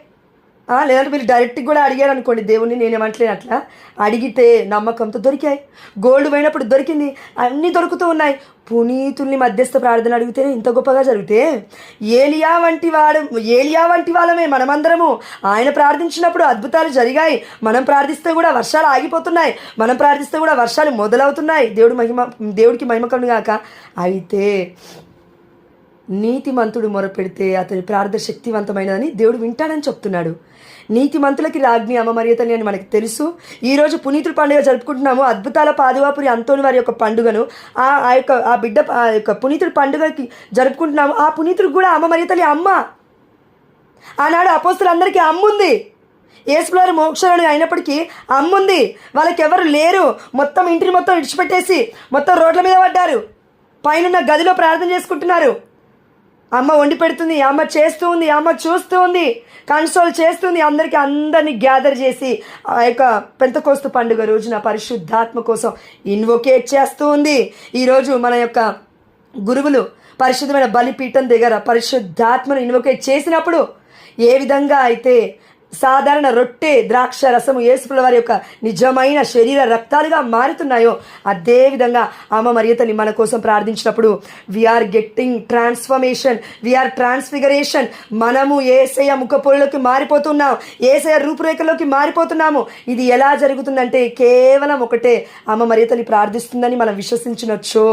లేదంటే వీళ్ళు డైరెక్ట్గా కూడా అడిగారు అనుకోండి, దేవుణ్ణి నేనేమంటలేను, అట్లా అడిగితే నమ్మకంతో దొరికాయి. గోల్డ్ పోయినప్పుడు దొరికింది, అన్నీ దొరుకుతూ ఉన్నాయి. పునీతుల్ని మధ్యస్థ ప్రార్థన అడిగితేనే ఇంత గొప్పగా జరిగితే ఏలియా వంటి వాళ్ళమే మనమందరము. ఆయన ప్రార్థించినప్పుడు అద్భుతాలు జరిగాయి. మనం ప్రార్థిస్తే కూడా వర్షాలు ఆగిపోతున్నాయి, మనం ప్రార్థిస్తే కూడా వర్షాలు మొదలవుతున్నాయి. దేవుడికి మహిమ కలుగును గాక. అయితే నీతిమంతుడు మొరపెడితే అతని ప్రార్థన శక్తివంతమైనదని దేవుడు వింటాడని చెప్తున్నాడు. నీతిమంతులకి రాజ్ఞి అమ్మ మరియ తల్లి అని మనకు తెలుసు. ఈరోజు పునీతుల పండుగ జరుపుకుంటున్నాము. అద్భుతాల పాదువాపురి అంతోని వారి యొక్క పండుగను ఆ యొక్క పునీతుల పండుగకి జరుపుకుంటున్నాము. ఆ పునీతుడికి కూడా అమ్మ మరియ తల్లి అమ్మ. ఆనాడు అపోస్తులందరికీ అమ్ముంది. యేసువారు మోక్షరుడు అయినప్పటికీ అమ్ముంది. వాళ్ళకి ఎవరు లేరు. మొత్తం ఇంటిని మొత్తం విడిచిపెట్టేసి మొత్తం రోడ్ల మీద పడ్డారు. పైన గదిలో ప్రార్థన చేసుకుంటున్నారు. అమ్మ వండి పెడుతుంది, అమ్మ చేస్తూ ఉంది, అమ్మ చూస్తూ ఉంది, కన్సోల్ చేస్తుంది. అందరినీ గ్యాదర్ చేసి ఆ యొక్క పెంతెకోస్తు పండుగ రోజున పరిశుద్ధాత్మ కోసం ఇన్వొకేట్ చేస్తూ ఉంది. ఈరోజు మన యొక్క గురువులు పరిశుద్ధమైన బలిపీఠం దగ్గర పరిశుద్ధాత్మను ఇన్వొకేట్ చేసినప్పుడు ఏ విధంగా అయితే సాధారణ రొట్టె ద్రాక్ష రసము యేసుప్రభుల వారి యొక్క నిజమైన శరీర రక్తాలుగా మారుతున్నాయో అదేవిధంగా అమ్మ మరియ తల్లి మన కోసం ప్రార్థించినప్పుడు we are getting transformation, we are transfiguration. మనము యేసయ్య ముఖపోలులోకి మారిపోతున్నాం, యేసయ్య రూపురేఖలోకి మారిపోతున్నాము. ఇది ఎలా జరుగుతుందంటే కేవలం ఒకటే, అమ్మ మరియ తల్లి ప్రార్థిస్తుందని మనం విశ్వసించినచ్చో.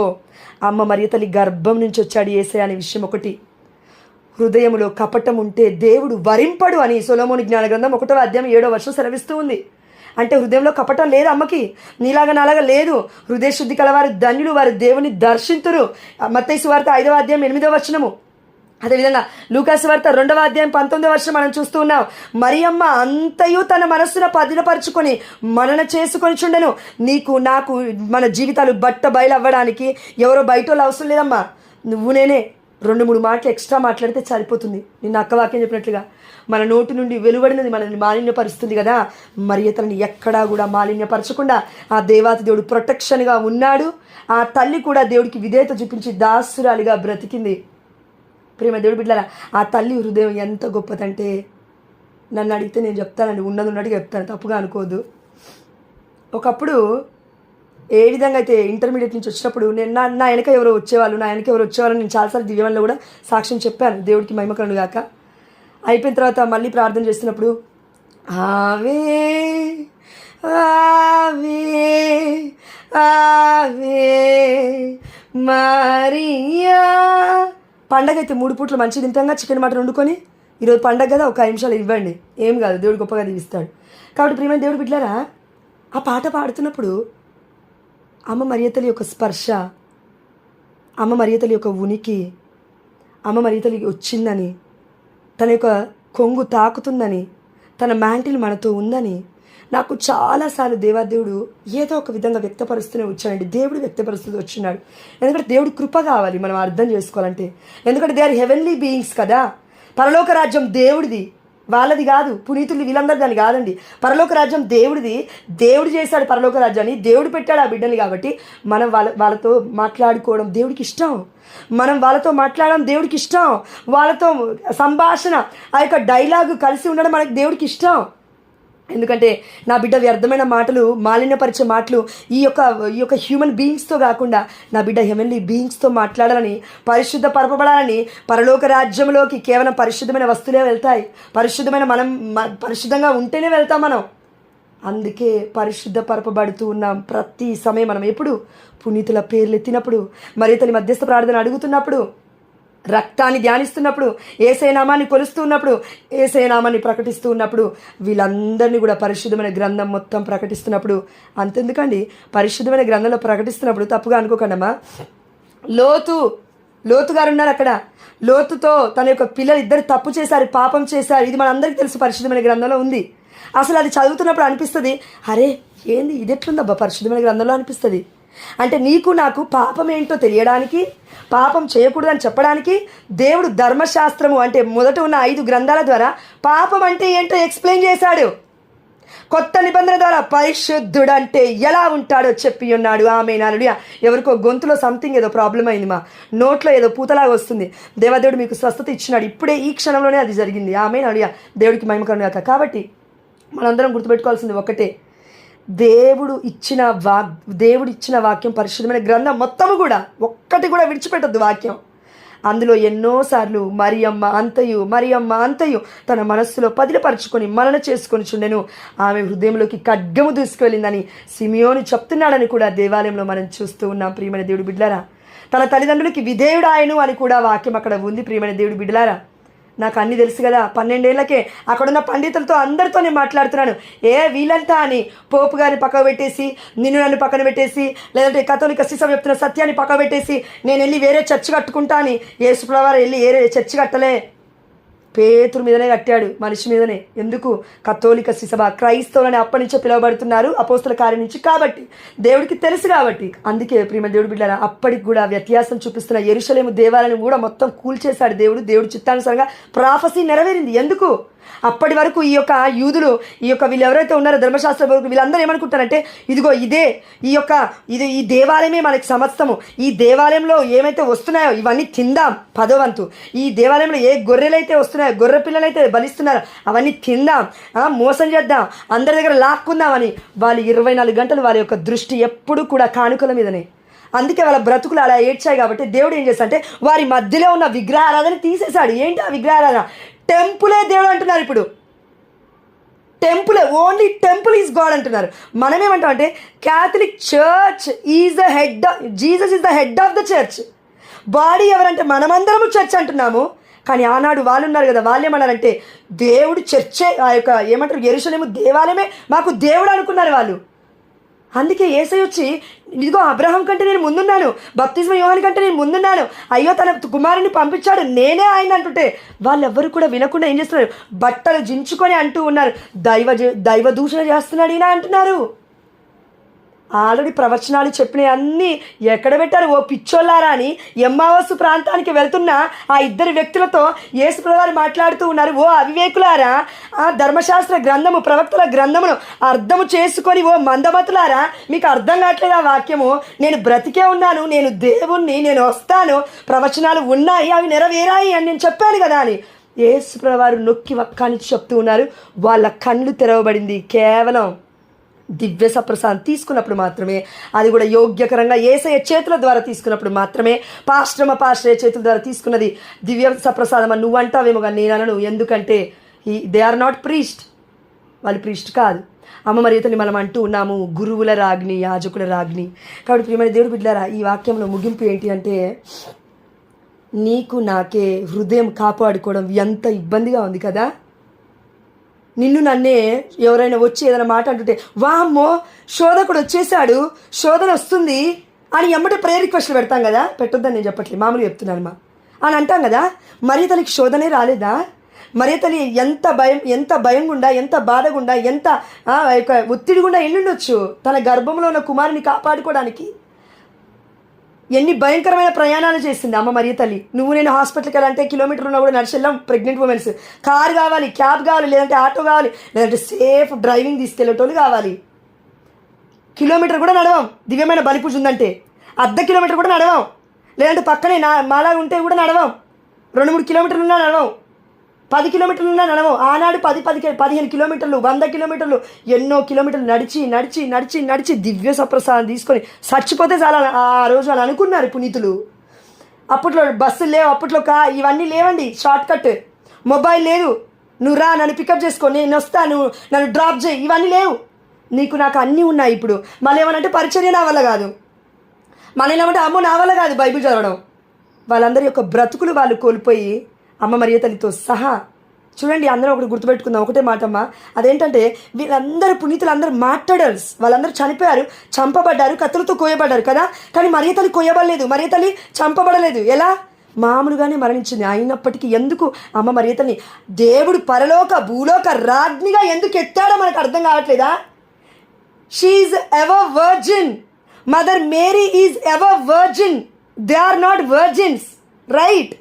అమ్మ మరియ తల్లి గర్భం నుంచి వచ్చాడు యేసయ్య అనే విషయం ఒకటి. హృదయములో కపటం ఉంటే దేవుడు వరింపడు అని సొలొమోను జ్ఞాన గ్రంథం 1వ అధ్యాయం 7వ వచనం సెలవిస్తూ ఉంది. అంటే హృదయంలో కపటం లేదు అమ్మకి, నీలాగా నాలాగా లేదు. హృదయ శుద్ధి కలవారు ధన్యులు, వారు దేవుని దర్శింతురు. మత్తయి సువార్త 5వ అధ్యాయం 8వ వచనము. అదేవిధంగా లూకా సువార్త 2వ అధ్యాయం 19వ వచనం మనం చూస్తూ ఉన్నాం. మరియమ్మ అంతయు తన మనస్సును పదిలపరుచుకొని మనన చేసుకొని చుండెను. నీకు నాకు మన జీవితాలు బయలు అవ్వడానికి ఎవరో బయటోళ్ళు అవసరం లేదమ్మా. నువ్వు నేనే 2-3 మాటలు ఎక్స్ట్రా మాట్లాడితే సరిపోతుంది. నిన్న అక్క వాక్యం చెప్పినట్లుగా మన నోటి నుండి వెలువడినది మనల్ని మాలిన్యపరుస్తుంది కదా. మరియ తల్లిని ఎక్కడా కూడా మాలిన్యపరచకుండా ఆ దేవాతి దేవుడు ప్రొటెక్షన్గా ఉన్నాడు. ఆ తల్లి కూడా దేవుడికి విధేయత చూపించి దాసురాలిగా బ్రతికింది. ప్రేమ దేవుడి బిడ్డలారా, ఆ తల్లి హృదయం ఎంత గొప్పదంటే నన్ను అడిగితే నేను చెప్తానండి, ఉన్నట్టుగా చెప్తాను, తప్పుగా అనుకోదు. ఒకప్పుడు ఏ విధంగా అయితే ఇంటర్మీడియట్ నుంచి వచ్చినప్పుడు నేను నా వెనక ఎవరో వచ్చేవాళ్ళు నేను చాలాసార్లు దివ్యవన్లో కూడా సాక్ష్యం చెప్పాను. దేవుడికి మహిమ కలుగును గాక. అయిపోయిన తర్వాత మళ్ళీ ప్రార్థన చేస్తున్నప్పుడు ఆవే ఆవే ఆవే మరియా. పండగ అయితే 3 పూట్లు మంచి తింటాంగా, చికెన్ మటన్ వండుకొని, ఈరోజు పండగ కదా ఒక 5 నిమిషాలు ఇవ్వండి, ఏం కాదు, దేవుడు గొప్పగా దీవిస్తాడు. కాబట్టి ప్రియమైన దేవుడు బిడ్డలారా, ఆ పాట పాడుతున్నప్పుడు అమ్మ మరియ తల్లి యొక్క స్పర్శ, అమ్మ మరియ తల్లి యొక్క ఉనికి, అమ్మ మరియ తల్లికి వచ్చిందని, తన యొక్క కొంగు తాకుతుందని, తన మ్యాంటిల్ మనతో ఉందని నాకు చాలాసార్లు దేవాదేవుడు ఏదో ఒక విధంగా వ్యక్తపరుస్తూనే వచ్చాడండి. దేవుడు వ్యక్తపరుస్తూ వచ్చినాడు. ఎందుకంటే దేవుడు కృప కావాలి మనం అర్థం చేసుకోవాలంటే. ఎందుకంటే దే ఆర్ హెవెన్లీ బీయింగ్స్ కదా. పరలోక రాజ్యం దేవుడిది, వాళ్ళది కాదు, పునీతులు వీళ్ళందరూ దాన్ని కాదండి. పరలోక రాజ్యం దేవుడిది. దేవుడు చేశాడు పరలోక రాజ్యాన్ని, దేవుడు పెట్టాడు ఆ బిడ్డని. కాబట్టి మనం వాళ్ళతో మాట్లాడుకోవడం దేవుడికి ఇష్టం. మనం వాళ్ళతో మాట్లాడడం దేవుడికి ఇష్టం. వాళ్ళతో సంభాషణ, ఆ యొక్క డైలాగు కలిసి ఉండడం మనకి దేవుడికి ఇష్టం. ఎందుకంటే నా బిడ్డ వ్యర్థమైన మాటలు, మాలిన్యపరిచే మాటలు ఈ యొక్క హ్యూమన్ బీయింగ్స్తో కాకుండా నా బిడ్డ హెవెన్లీ బీయింగ్స్తో మాట్లాడాలని, పరిశుద్ధ పరపబడాలని. పరలోక రాజ్యంలోకి కేవలం పరిశుద్ధమైన వస్తువులే వెళ్తాయి. మనం పరిశుద్ధంగా ఉంటేనే వెళ్తాం మనం. అందుకే పరిశుద్ధ పరపబడుతూ ఉన్నాం ప్రతి సమయం. మనం ఎప్పుడు పునీతుల పేర్లు ఎత్తినప్పుడు, మరి తల్లి మధ్యస్థ ప్రార్థన అడుగుతున్నప్పుడు, రక్తాన్ని ధ్యానిస్తున్నప్పుడు, యేసయ్య నామాన్ని కొలుస్తూ ఉన్నప్పుడు, యేసయ్య నామాన్ని ప్రకటిస్తూ ఉన్నప్పుడు, వీళ్ళందరినీ కూడా పరిశుద్ధమైన గ్రంథం మొత్తం ప్రకటిస్తున్నప్పుడు, అంతెందుకండి పరిశుద్ధమైన గ్రంథంలో ప్రకటిస్తున్నప్పుడు తప్పుగా అనుకోకండమ్మా. లోతు గారు ఉన్నారు అక్కడ. లోతుతో తన యొక్క పిల్లలు ఇద్దరు తప్పు చేశారు, పాపం చేశారు. ఇది మనందరికీ తెలుసు, పరిశుద్ధమైన గ్రంథంలో ఉంది. అసలు అది చదువుతున్నప్పుడు అనిపిస్తుంది, అరే ఏంది ఇది ఎట్లుందబ్బా పరిశుద్ధమైన గ్రంథంలో అనిపిస్తుంది. అంటే నీకు నాకు పాపం ఏంటో తెలియడానికి, పాపం చేయకూడదని చెప్పడానికి దేవుడు ధర్మశాస్త్రము అంటే మొదట ఉన్న 5 గ్రంథాల ద్వారా పాపం అంటే ఏంటో ఎక్స్ప్లెయిన్ చేశాడు. కొత్త నిబంధన ద్వారా పరిశుద్ధుడు అంటే ఎలా ఉంటాడో చెప్పి ఉన్నాడు. ఆమేన్ హల్లెలూయా. ఎవరికో గొంతులో సంథింగ్ ఏదో ప్రాబ్లం అయింది, మా నోట్లో ఏదో పూతలాగా వస్తుంది. దేవదేవుడు మీకు స్వస్థత ఇచ్చినాడు, ఇప్పుడే ఈ క్షణంలోనే అది జరిగింది. ఆమేన్ హల్లెలూయా. దేవుడికి మహిమ కలుగును గాక. కాబట్టి మనందరం గుర్తుపెట్టుకోవాల్సింది ఒకటే, దేవుడు ఇచ్చిన వాక్యం పరిశుద్ధమైన గ్రంథం మొత్తము కూడా ఒక్కటి కూడా విడిచిపెట్టద్దు వాక్యం. అందులో ఎన్నోసార్లు మరియమ్మ అంతయు తన మనస్సులో పదిలపరుచుకొని మనన చేసుకొని చుండెను. ఆమె హృదయంలోకి ఖడ్గము దూసుకువెళ్ళిందని సిమియోను చెప్తున్నాడని కూడా దేవాలయంలో మనం చూస్తూ ఉన్నాం. ప్రియమైన దేవుడి బిడ్డలారా, తన తల్లిదండ్రులకి విధేయుడాయను అని కూడా వాక్యం అక్కడ ఉంది. ప్రియమైన దేవుడి బిడ్డలారా, నాకు అన్నీ తెలుసు కదా, 12 ఏళ్లకే అక్కడున్న పండితులతో అందరితో నేను మాట్లాడుతున్నాను. వీళ్ళంతా అని పోపు గారిని పక్కన పెట్టేసి, నన్ను పక్కన పెట్టేసి, లేదంటే కథోలిక శిశం చెప్తున్న సత్యాన్ని పక్కన పెట్టేసి నేను వెళ్ళి వేరే చర్చి కట్టుకుంటా అని యేసుప్రభువారు వెళ్ళి వేరే చర్చి కట్టలే. పేతురు మీదనే కట్టాడు, మనిషి మీదనే. ఎందుకు? కథోలిక శిశబ, క్రైస్తవులని అప్పటి నుంచే పిలువబడుతున్నారు అపోస్తల కార్యం నుంచి. కాబట్టి దేవుడికి తెలుసు కాబట్టి, అందుకే ప్రియమ దేవుడి బిడ్డలారా, అప్పటికి కూడా వ్యత్యాసం చూపిస్తున్న యెరూషలేము దేవాలయం కూడా మొత్తం కూల్చేశాడు దేవుడు చిత్తానుసారంగా. ప్రాఫెసీ నెరవేరింది. ఎందుకు? అప్పటి వరకు ఈ యొక్క యూదులు, వీళ్ళు ఎవరైతే ఉన్నారో ధర్మశాస్త్ర వీళ్ళందరూ ఏమనుకుంటారంటే, ఇదిగో ఈ దేవాలయమే మనకి సమస్తము, ఈ దేవాలయంలో ఏమైతే వస్తున్నాయో ఇవన్నీ తిందాం 10వ వంతు, ఈ దేవాలయంలో ఏ గొర్రెలైతే వస్తున్నాయో, గొర్రె పిల్లలైతే బలిస్తున్నారో అవన్నీ తిందాం, మోసం చేద్దాం, అందరి దగ్గర లాక్కుందామని వాళ్ళు 24 గంటలు వాళ్ళ యొక్క దృష్టి ఎప్పుడు కూడా కానుకల మీదనే. అందుకే వాళ్ళ బ్రతుకులు అలా ఏడ్చాయి. కాబట్టి దేవుడు ఏం చేస్తాడంటే వారి మధ్యలో ఉన్న విగ్రహారాధన తీసేశాడు. ఏంటి ఆ విగ్రహారాధన? టెంపులే దేవుడు అంటున్నారు. ఇప్పుడు టెంపులే, ఓన్లీ టెంపుల్ ఈజ్ గాడ్ అంటున్నారు. మనమేమంటాం అంటే Catholic church is the head, Jesus is the head of the church. Body ఎవరంటే మనమందరము చర్చ్ అంటున్నాము. కానీ ఆనాడు వాళ్ళు ఉన్నారు కదా, వాళ్ళు ఏమన్నారంటే దేవుడు చర్చే, ఆ యొక్క ఏమంటారు యెరూషలేము దేవాలయమే మాకు దేవుడు అనుకున్నారు వాళ్ళు. అందుకే యేసయ్య వచ్చి, ఇదిగో అబ్రహాం కంటే నేను ముందున్నాను, బప్తిస్మ యోహాను కంటే నేను ముందున్నాను, అయ్యో తన కుమారుని పంపించాడు నేనే ఆయన అంటుంటే వాళ్ళెవ్వరు కూడా వినకుండా ఏం చేస్తున్నారు? బట్టలు జించుకొని అంటూ ఉన్నారు, దైవ దూషణ చేస్తున్నాడు ఈయన అంటున్నారు. ఆల్రెడీ ప్రవచనాలు చెప్పినవి అన్నీ ఎక్కడ పెట్టారు? ఓ పిచ్చోళ్ళారా అని ఎమ్మావాసు ప్రాంతానికి వెళ్తున్న ఆ 2 వ్యక్తులతో యేసుప్రభువారు మాట్లాడుతూ ఉన్నారు. ఓ అవివేకులారా, ఆ ధర్మశాస్త్ర గ్రంథము, ప్రవక్తల గ్రంథమును అర్థము చేసుకొని ఓ మందమతులారా, మీకు అర్థం కావట్లేదు ఆ వాక్యము? నేను బ్రతికే ఉన్నాను, నేను దేవుణ్ణి, నేను వస్తాను, ప్రవచనాలు ఉన్నాయి, అవి నెరవేరాయి అని నేను చెప్పాను కదా అని యేసుప్రభువారు నొక్కి వక్కానిచ్చి చెప్తూ ఉన్నారు. వాళ్ళ కళ్ళు తెరవబడింది కేవలం దివ్య సప్రసాదం తీసుకున్నప్పుడు మాత్రమే. అది కూడా యోగ్యకరంగా యేసయ్య చేతుల ద్వారా తీసుకున్నప్పుడు మాత్రమే. పాస్టరయ్య చేతుల ద్వారా తీసుకున్నది దివ్య సప్రసాదం అని నువ్వు అంటావేమో కానీ నేను అనను. ఎందుకంటే దే ఆర్ నాట్ ప్రీస్ట్, వాళ్ళు ప్రీస్ట్ కాదు. అమ్మ మరి ఇతని మనం అంటూ ఉన్నాము గురువుల రాజ్ఞి, యాజకుల రాజ్ఞి. కాబట్టి ప్రియమైన దేవుడి బిడ్డలారా, ఈ వాక్యంలో ముగింపు ఏంటి అంటే, నీకు నాకే హృదయం కాపాడుకోవడం ఎంత ఇబ్బందిగా ఉంది కదా. నిన్ను నన్నే ఎవరైనా వచ్చి ఏదైనా మాట అంటుంటే, వామ్మో శోధకుడు వచ్చేసాడు, శోధన వస్తుంది అని ఎమ్మటే ప్రేయర్ రిక్వెస్ట్లు పెడతాం కదా. పెట్టొద్దని నేను చెప్పట్లేదు, మామూలుగా చెప్తున్నానమ్మా అని అంటాం కదా. మరి తనకి శోధనే రాలేదా? మరి తల్లి ఎంత భయం గుండా, ఎంత బాధ గుండా, ఎంత ఒత్తిడి గుండా ఎల్లుండొచ్చు తన గర్భంలో ఉన్న కుమారుని కాపాడుకోవడానికి. ఎన్ని భయంకరమైన ప్రయాణాలు చేసింది అమ్మ మరియ తల్లి. నువ్వు నేను హాస్పిటల్కి వెళ్ళాలంటే కిలోమీటర్ ఉన్నా కూడా నడిచి వెళ్ళాం. ప్రెగ్నెంట్ ఉమెన్స్ కార్ కావాలి, క్యాబ్ కావాలి, లేదంటే ఆటో కావాలి, లేదంటే సేఫ్ డ్రైవింగ్ తీసుకెళ్ళేటోళ్ళు కావాలి. కిలోమీటర్ కూడా నడవం. దివ్యమైన బలిపూజ ఉందంటే అర్ధ కిలోమీటర్ కూడా నడవం. లేదంటే పక్కనే మాలాగా ఉంటే కూడా నడవం. 2-3 కిలోమీటర్లు ఉన్నా నడవం. 10 కిలోమీటర్లు ఉన్నా నడవం. ఆనాడు 15 కిలోమీటర్లు, 100 కిలోమీటర్లు, ఎన్నో కిలోమీటర్లు నడిచి నడిచి నడిచి నడిచి దివ్య సప్రసాదం తీసుకొని చచ్చిపోతే చాలా ఆ రోజు అని అనుకున్నారు పునీతులు. అప్పట్లో బస్సులు లేవు, అప్పట్లో ఇవన్నీ లేవండి. షార్ట్ కట్ మొబైల్ లేదు. నువ్వు రా, నన్ను పికప్ చేసుకో, నేను వస్తాను, నన్ను డ్రాప్ చేయి, ఇవన్నీ లేవు. నీకు నాకు అన్నీ ఉన్నాయి. ఇప్పుడు మళ్ళీ ఏమనంటే పరిచర్య నా వల్ల కాదు, మళ్ళీ ఏమంటే అమ్మో నా వల్ల కాదు బైబిల్ చదవడం. వాళ్ళందరి యొక్క బ్రతుకులు వాళ్ళు కోల్పోయి అమ్మ మరియ తల్లితో సహా చూడండి. అందరూ ఒకటి గుర్తుపెట్టుకుందాం, ఒకటే మాటమ్మ. అదేంటంటే వీళ్ళందరూ పునీతులందరూ మార్టర్స్, వాళ్ళందరూ చనిపోయారు, చంపబడ్డారు, కత్తులతో కోయబడ్డారు కదా. కానీ మరియ తల్లి కోయబడలేదు, మరియ తల్లి చంపబడలేదు. ఎలా? మామూలుగానే మరణించింది. అయినప్పటికీ ఎందుకు అమ్మ మరియ తల్లిని దేవుడు పరలోక భూలోక రాజ్ఞిగా ఎందుకు ఎత్తాడో మనకు అర్థం కావట్లేదా? She is ever virgin. Mother Mary is ever virgin. They are not virgins, right?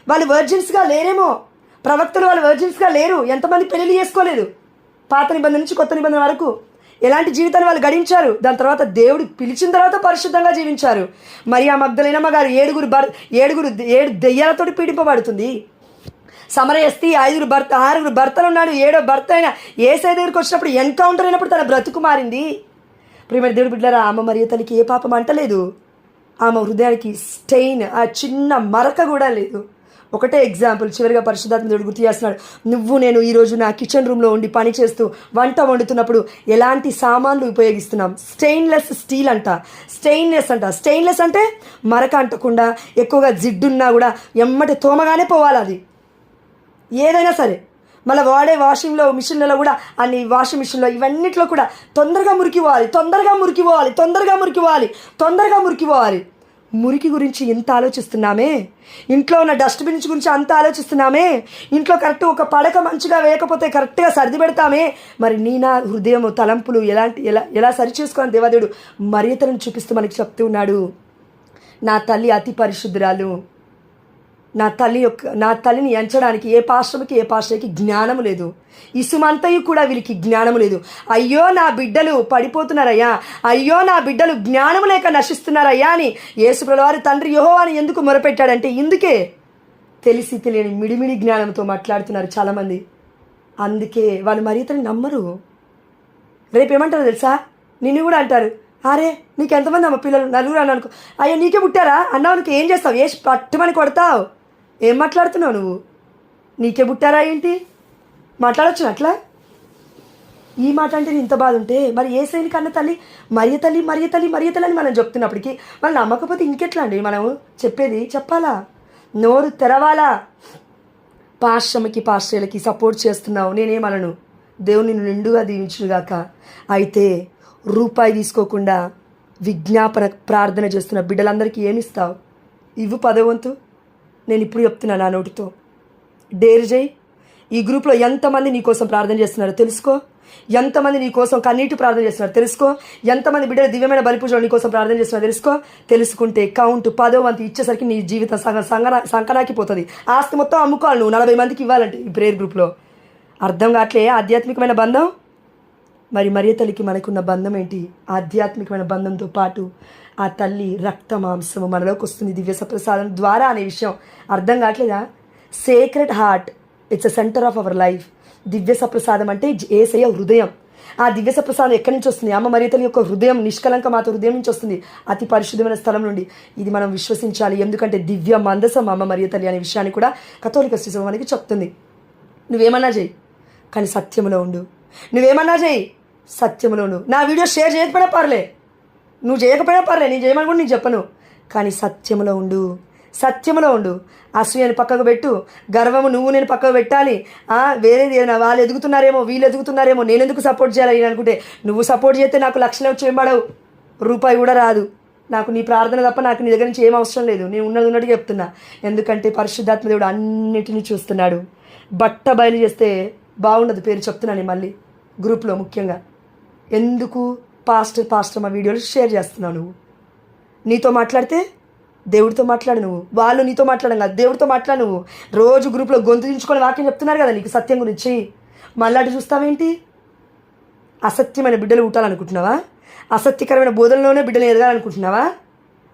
వాళ్ళు వర్జిన్స్గా లేరేమో. ప్రవక్తలు వాళ్ళు వర్జిన్స్గా లేరు. ఎంతమంది పెళ్లి చేసుకోలేదు. పాత నిబంధన నుంచి కొత్త నిబంధన వరకు ఎలాంటి జీవితాన్ని వాళ్ళు గడించారు. దాని తర్వాత దేవుడు పిలిచిన తర్వాత పరిశుద్ధంగా జీవించారు. మరియా మగ్దలేనమ్మ గారు 7 దెయ్యాలతో పీడింపబడుతుంది. సమరయస్తి 6 భర్తలు ఉన్నాడు. 7వ భర్త అయిన యేసయ్య దగ్గరికి వచ్చినప్పుడు ఎన్కౌంటర్ అయినప్పుడు తన బ్రతుకు మారింది. ప్రియమైన దేవుడు బిడ్డలారా, అమ్మ మరియ తల్లికి ఏ పాపం అంటలేదు. ఆమె హృదయానికి స్టెయిన్, ఆ చిన్న మరక కూడా లేదు. ఒకటే ఎగ్జాంపుల్ చివరిగా పరిశుద్ధాత్మ దేవుడు గుర్తు చేస్తున్నాడు. నువ్వు నేను ఈరోజు నా కిచెన్ రూమ్లో ఉండి పని చేస్తూ వంట వండుతున్నప్పుడు ఎలాంటి సామాన్లు ఉపయోగిస్తున్నాం? స్టెయిన్లెస్ స్టీల్ అంట, స్టెయిన్లెస్ అంటే మరక అంటకుండా, ఎక్కువగా జిడ్డున్నా కూడా ఎమ్మటి తోమగానే పోవాలి అది ఏదైనా సరే. మళ్ళీ వాడే మిషన్లలో కూడా అన్ని వాషింగ్ మిషన్లో ఇవన్నిట్లో కూడా తొందరగా మురికిపోవాలి. మురికి గురించి ఎంత ఆలోచిస్తున్నామే, ఇంట్లో ఉన్న డస్ట్బిన్ గురించి అంత ఆలోచిస్తున్నామే, ఇంట్లో కరెక్ట్ ఒక పడక మంచిగా వేయకపోతే కరెక్ట్గా సర్ది పెడతామే. మరి నా హృదయం తలంపులు ఎలా సరి చేసుకోవాలని దేవాదేవుడు మరియ తల్లిని చూపిస్తూ మనకి చెప్తూ ఉన్నాడు. నా తల్లి అతి పరిశుద్ధురాలు. నా తల్లిని ఎంచడానికి ఏ పాస్టర్కి జ్ఞానము లేదు. ఇసుమంతయు కూడా వీళ్ళకి జ్ఞానము లేదు. అయ్యో నా బిడ్డలు పడిపోతున్నారయ్యా, అయ్యో నా బిడ్డలు జ్ఞానము లేక నశిస్తున్నారయ్యా అని యేసుప్రభుల వారి తండ్రి యెహోవాని ఎందుకు మొరపెట్టాడంటే ఇందుకే. తెలిసి తెలియని మిడిమిడి జ్ఞానంతో మాట్లాడుతున్నారు చాలామంది. అందుకే వాళ్ళు మరియ తల్లిని నమ్మరు. రేపు ఏమంటారు తెలుసా? నిన్ను కూడా అంటారు, అరే నీకు ఎంతమంది అమ్మ పిల్లలు? 4 అని అనుకో. అయ్యో నీకే పుట్టారా అన్నావు, నీకు ఏం చేస్తావు? పట్టుమని కొడతావు. ఏం మాట్లాడుతున్నావు నువ్వు? నీకే పుట్టారా ఏంటి? మాట్లాడొచ్చు అట్లా? ఈ మాట అంటే ఇంత బాధ ఉంటే మరి యేసయ్యని కన్న తల్లి మరియ తల్లి అని మనం చెప్తున్నప్పటికీ మనం నమ్మకపోతే ఇంకెట్లా అండి? మనం చెప్పాలా, నోరు తెరవాలా. పాస్టర్లకి సపోర్ట్ చేస్తున్నావు, నేనేమనను. దేవుని నిండుగా దీవించుగాక. అయితే రూపాయి తీసుకోకుండా విజ్ఞాపన ప్రార్థన చేస్తున్న బిడ్డలందరికీ ఏమిస్తావు? ఇవ్వు 10వ వంతు. నేను ఇప్పుడు చెప్తున్నా నా నోటితో. డేర్ చేయి. ఈ గ్రూప్లో ఎంతమంది నీ కోసం ప్రార్థన చేస్తున్నారో తెలుసుకో. ఎంతమంది నీ కోసం కన్నీటి ప్రార్థన చేస్తున్నారు తెలుసుకో. ఎంతమంది బిడ్డలు దివ్యమైన బలిపూజలు నీ కోసం ప్రార్థన చేస్తున్నారు తెలుసుకో. తెలుసుకుంటే కౌంట్ 10వ వంతు ఇచ్చేసరికి నీ జీవితం సంకనాకిపోతుంది. ఆస్తి మొత్తం అమ్ముకోవాలి నువ్వు 40 మందికి ఇవ్వాలంటే ఈ ప్రేయర్ గ్రూప్లో. అర్థం కావట్లే ఆధ్యాత్మికమైన బంధం. మరి మరియ తల్లికి మనకున్న బంధం ఏంటి? ఆధ్యాత్మికమైన బంధంతో పాటు ఆ తల్లి రక్త మాంసము మనలోకి వస్తుంది దివ్య సప్రసాదం ద్వారా అనే విషయం అర్థం కావట్లేదా? Sacred heart, it's a centre of our life. దివ్య సప్రసాదం అంటే యేసయ్య హృదయం. ఆ దివ్య సప్రసాదం ఎక్కడి నుంచి వస్తుంది? అమ్మ మరియ తల్లి యొక్క హృదయం, నిష్కలంక మాత హృదయం నుంచి వస్తుంది, అతి పరిశుద్ధమైన స్థలం నుండి. ఇది మనం విశ్వసించాలి. ఎందుకంటే దివ్య మందసం అమ్మ మరియ తల్లి అనే విషయాన్ని కూడా కథోలిక శ్రీసభ మనకి చెప్తుంది. నువ్వేమన్నా చేయి కానీ సత్యంలో ఉండు. నువ్వేమన్నా చేయి సత్యంలో ఉండు. నా వీడియో షేర్ చేయకపోయినా పర్లే, నువ్వు చేయకపోయినా పర్లే, నేను చేయమని కూడా నేను చెప్పను. కానీ సత్యంలో ఉండు. అసూయని పక్కకు పెట్టు. గర్వము నువ్వు నేను పక్కకు పెట్టాలి. వేరేది ఏదైనా వాళ్ళు ఎదుగుతున్నారేమో, వీళ్ళు ఎదుగుతున్నారేమో, నేను ఎందుకు సపోర్ట్ చేయాలి అనుకుంటే నువ్వు సపోర్ట్ చేస్తే నాకు లక్షలు వచ్చి వెంబడవు, రూపాయి కూడా రాదు. నాకు నీ ప్రార్థన తప్ప నాకు నీ దగ్గర నుంచి ఏం అవసరం లేదు. నేను ఉన్నట్టుగా చెప్తున్నా. ఎందుకంటే పరిశుద్ధాత్మ దేవుడు అన్నిటినీ చూస్తున్నాడు. బట్ట బయలు చేస్తే బాగుండదు పేరు చెప్తున్నాను మళ్ళీ గ్రూప్లో. ముఖ్యంగా ఎందుకు పాస్టర్ మా వీడియోలు షేర్ చేస్తున్నావు? నువ్వు నీతో మాట్లాడితే దేవుడితో మాట్లాడు నువ్వు. వాళ్ళు నీతో మాట్లాడడం కాదు, దేవుడితో మాట్లాడు నువ్వు. రోజు గ్రూప్లో గొంతు దించుకొని వాక్యం చెప్తున్నారు కదా నీకు సత్యం గురించి. మళ్ళీ అటు చూస్తావేంటి? అసత్యమైన బిడ్డలు పుట్టాలనుకుంటున్నావా? అసత్యకరమైన బోధనలోనే బిడ్డలు ఎదగాలనుకుంటున్నావా?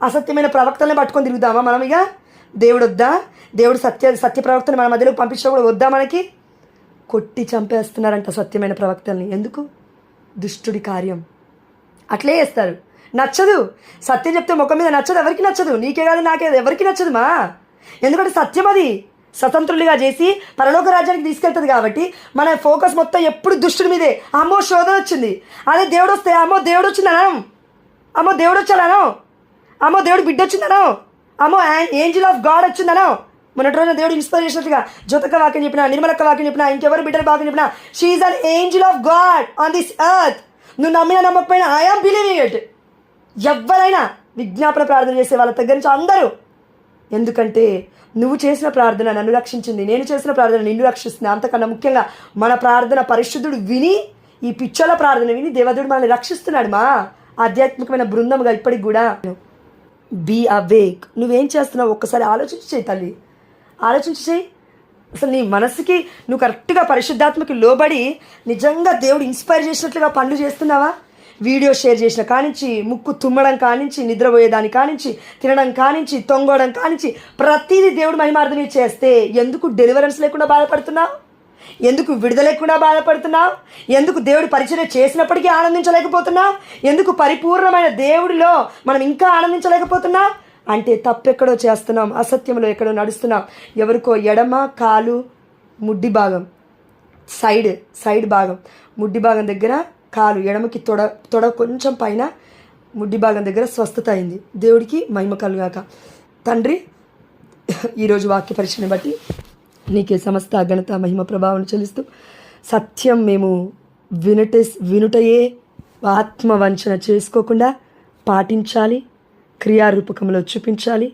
అసత్యమైన ప్రవక్తలనే పట్టుకొని తిరుగుతామా మనం? ఇక దేవుడు వద్దా? దేవుడు సత్య ప్రవక్తని మన మధ్యలోకి పంపించడం కూడా వద్దా? మనకి కొట్టి చంపేస్తున్నారంట సత్యమైన ప్రవక్తల్ని. ఎందుకు? దుష్టుడి కార్యం. అట్లే చేస్తారు. నచ్చదు, సత్యం చెప్తే ముఖం మీద నచ్చదు, ఎవరికి నచ్చదు. నీకే కాదు నాకే, ఎవరికి నచ్చదు మా. ఎందుకంటే సత్యం అది స్వతంత్రులుగా చేసి పరలోక రాజ్యానికి తీసుకెళ్తుంది కాబట్టి మన ఫోకస్ మొత్తం ఎప్పుడు దుష్టుడి మీదే. అమ్మో శోధన వచ్చింది, అదే దేవుడు వస్తే అమ్మో దేవుడు వచ్చిందనం, అమ్మో దేవుడు వచ్చాడనో, అమ్మో దేవుడు బిడ్డ వచ్చిందనో, అమ్మో ఏంజిల్ ఆఫ్ గాడ్ వచ్చిందనో. మొన్నటి రోజున దేవుడు ఇన్స్పైర్ చేసినట్టుగా జ్యోతక్క వాక్యం చెప్పినా, నిర్మలక్క వాక్యం చెప్పినా, ఇంకెవరు బిడ్డల వాక్యం చెప్పినా, she is an angel of God on this earth. నువ్వు నమ్మినా నమ్మకపోయినా ఐ ఆమ్ బిలీవింగ్ ఇట్. ఎవరైనా విజ్ఞాపన ప్రార్థన చేసే వాళ్ళ దగ్గర నుంచి అందరూ. ఎందుకంటే నువ్వు చేసిన ప్రార్థన నన్ను రక్షించింది, నేను చేసిన ప్రార్థన నిన్ను రక్షిస్తుంది. అంతకన్నా ముఖ్యంగా మన ప్రార్థన పరిశుద్ధుడు విని, ఈ పిచ్చల ప్రార్థన విని దేవదేవుడు మనల్ని రక్షిస్తున్నాడు. మా ఆధ్యాత్మికమైన బృందముగా ఇప్పటికి కూడా బీ అవేక్. నువ్వేం చేస్తున్నావు ఒక్కసారి ఆలోచించి చేయి తల్లి, ఆలోచించి చేయి. అసలు నీ మనసుకి నువ్వు కరెక్ట్గా పరిశుద్ధాత్మకి లోబడి నిజంగా దేవుడు ఇన్స్పైర్ చేసినట్లుగా పనులు చేస్తున్నావా? వీడియో షేర్ చేసిన కానించి, ముక్కు తుమ్మడం కానించి, నిద్రపోయేదాని కానించి, తినడం కానించి, తొంగోవడం కానించి ప్రతిదీ దేవుడు మహిమార్థమే చేస్తే ఎందుకు డెలివరెన్స్ లేకుండా బాధపడుతున్నావు? ఎందుకు విడుదల లేకుండా బాధపడుతున్నావు? ఎందుకు దేవుడి పరిచయం చేసినప్పటికీ ఆనందించలేకపోతున్నావు? ఎందుకు పరిపూర్ణమైన దేవుడిలో మనం ఇంకా ఆనందించలేకపోతున్నాం? అంటే తప్పెక్కడో చేస్తున్నాం, అసత్యంలో ఎక్కడో నడుస్తున్నాం. ఎవరికో ఎడమ కాలు ముడ్డి భాగం, సైడ్ భాగం, ముడ్డి భాగం దగ్గర కాలు, ఎడమకి తొడ కొంచెం పైన ముడ్డి భాగం దగ్గర స్వస్థత అయింది. దేవుడికి మహిమ కలుగాక. తండ్రి, ఈరోజు వాక్య పరీక్షని బట్టి నీకే సమస్త ఘనత మహిమ ప్రభావం చెల్లిస్తూ, సత్యం మేము వినుటయే ఆత్మవంచన చేసుకోకుండా పాటించాలి, క్రియారూపకంలో చూపించాలి.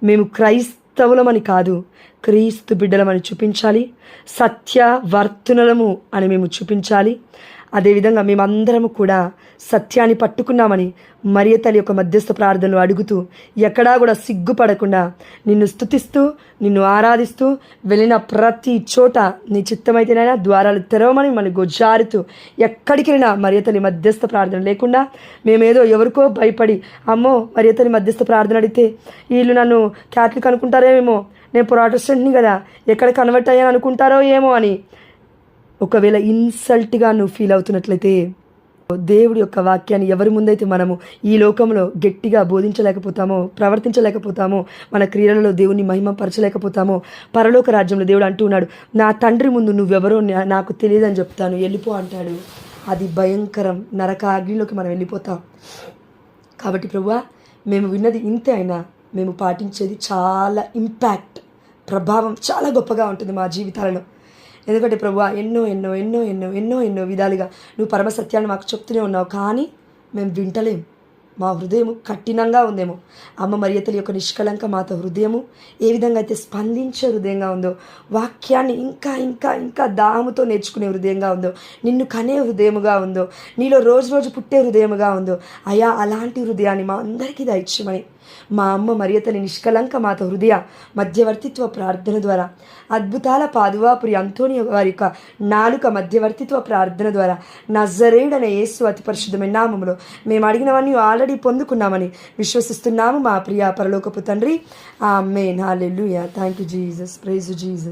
మేము క్రైస్తవులమని కాదు, క్రీస్తు బిడ్డలమని చూపించాలి. సత్యవర్తులము అని మేము చూపించాలి. అదేవిధంగా మేమందరము కూడా సత్యాన్ని పట్టుకున్నామని మరియ తల్లి యొక్క మధ్యస్థ ప్రార్థనలు అడుగుతూ, ఎక్కడా కూడా సిగ్గుపడకుండా నిన్ను స్తుతిస్తూ, నిన్ను ఆరాధిస్తూ వెళ్ళిన ప్రతి చోట నీ చిత్తమైతేనైనా ద్వారాలు తెరవమని మళ్ళీ గొజ్జారుతూ ఎక్కడికి వెళ్ళినా మరియ తల్లి మధ్యస్థ ప్రార్థన లేకుండా, మేమేదో ఎవరికో భయపడి అమ్మో మరియ తల్లి మధ్యస్థ ప్రార్థన అడిగితే వీళ్ళు నన్ను క్యాథలిక్ అనుకుంటారేమో, నేను ప్రొటెస్టెంట్ని కదా, ఎక్కడ కన్వర్ట్ అయ్యాను అనుకుంటారో ఏమో అని ఒకవేళ ఇన్సల్ట్గా నువ్వు ఫీల్ అవుతున్నట్లయితే, దేవుడి యొక్క వాక్యాన్ని ఎవరి ముందైతే మనము ఈ లోకంలో గట్టిగా బోధించలేకపోతామో, ప్రవర్తించలేకపోతామో, మన క్రియలలో దేవుని మహిమపరచలేకపోతామో, పరలోక రాజ్యంలో దేవుడు అంటూ ఉన్నాడు, నా తండ్రి ముందు నువ్వెవరో నాకు తెలియదని చెప్తాను, వెళ్ళిపో అంటాడు. అది భయంకరం, నరక అగ్నిలోకి మనం వెళ్ళిపోతాం. కాబట్టి ప్రభువా, మేము విన్నది ఇంతే అయినా మేము పాటించేది చాలా ఇంపాక్ట్, ప్రభావం చాలా గొప్పగా ఉంటుంది మా జీవితాలలో. ఎందుకంటే ప్రభువా, ఎన్నో ఎన్నో ఎన్నో ఎన్నో ఎన్నో ఎన్నో విధాలుగా నువ్వు పరమసత్యాన్ని మాకు చెప్తూనే ఉన్నావు, కానీ మేము వింటలేం. మా హృదయము కఠినంగా ఉందేమో. అమ్మ మరియ తల్లి యొక్క నిష్కలంక మాత హృదయము ఏ విధంగా అయితే స్పందించే హృదయంగా ఉందో, వాక్యాన్ని ఇంకా ఇంకా ఇంకా దాహముతో నేర్చుకునే హృదయంగా ఉందో, నిన్ను కనే హృదయముగా ఉందో, నీలో రోజు రోజు పుట్టే హృదయముగా ఉందో, అయా అలాంటి హృదయాన్ని మా అందరికీ దయచేయమని మా అమ్మ మరియ తల్లి నిష్కలంక మాత హృదయ మధ్యవర్తిత్వ ప్రార్థన ద్వారా, అద్భుతాల పాదువాపురి అంతోనియ వారి యొక్క నాలుక మధ్యవర్తిత్వ ప్రార్థన ద్వారా, నజరేయుడైన యేసు అతి పరిశుద్ధమైన నామములో మేము అడిగినవన్నీ ఆల్రెడీ పొందుకున్నామని విశ్వసిస్తున్నాము మా ప్రియ పరలోకపు తండ్రి. Amen. Hallelujah. Thank you Jesus. Praise you Jesus.